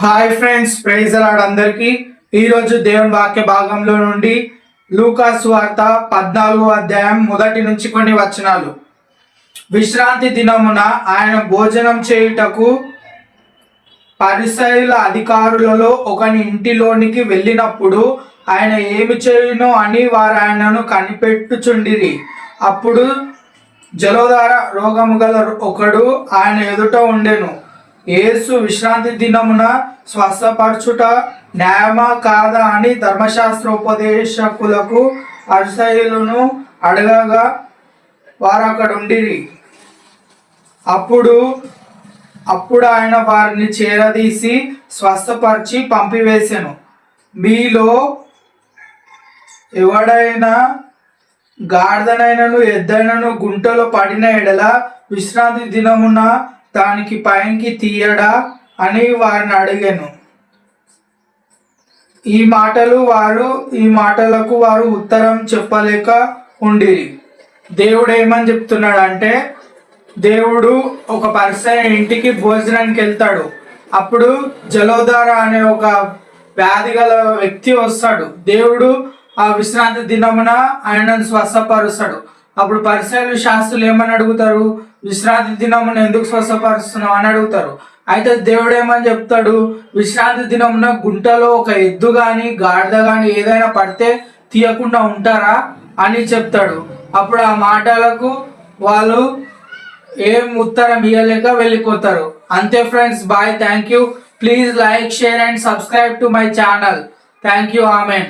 Hi friends, praise అలాడ్ అందరికీ. ఈరోజు దేవుని వాక్య భాగంలో నుండి లూకా సువార్త 14వ అధ్యాయం 1 నుంచి కొన్ని వచనాలు. విశ్రాంతి దినమున ఆయన భోజనం చేయుటకు పరిసయ్యుల అధికారులలో ఒకని ఇంటిలోనికి వెళ్ళినప్పుడు ఆయన ఏమి చేయునో అని వారు ఆయనను కనిపెట్టుచుండిరి. అప్పుడు జలోదర రోగము గల ఒకడు ఆయన ఎదుట ఉండెను. యేసు విశ్రాంతి దినమున స్వస్థపరచుట న్యాయమా కాదా అని ధర్మశాస్త్రోపదేశకులకు పరిసయ్యులను అడగగా వారు అక్కడ ఉండిరి. అప్పుడు ఆయన వారిని చేరదీసి స్వస్థపరిచి పంపివేసెను. మీలో ఎవడైనా గాడిదనైనను ఎద్దైనను గుంటలో పడిన ఎడల విశ్రాంతి దినమున దానికి పైకి తీయడా అని వారిని అడిగాను. ఈ మాటలకు వారు ఉత్తరం చెప్పలేక ఉండిరి. దేవుడు ఏమని చెప్తున్నాడంటే, దేవుడు ఒక పర్సన్ ఇంటికి భోజనానికి వెళ్తాడు. అప్పుడు జలోదర అనే ఒక వ్యాధి గల వ్యక్తి వస్తాడు. దేవుడు ఆ విశ్రాంతి దినమున ఆయనను స్వస్థపరుస్తాడు. అప్పుడు పరిసయ్యులు శాస్త్రులు ఏమని అడుగుతారు? విశ్రాంతి దినమున ఎందుకు స్వస్థపరుస్తున్నావు అని అడుగుతారు. అయితే దేవుడు ఏమని చెప్తాడు? విశ్రాంతి దినమున గుంటలో ఒక ఎద్దు కానీ గాడిద కానీ ఏదైనా పడితే తీయకుండా ఉంటారా అని చెప్తాడు. అప్పుడు ఆ మాటలకు వాళ్ళు ఏం ఉత్తరం ఇవ్వలేక వెళ్ళిపోతారు. అంతే friends, bye, thank you. Please like, share and subscribe to my channel. Thank you. Amen.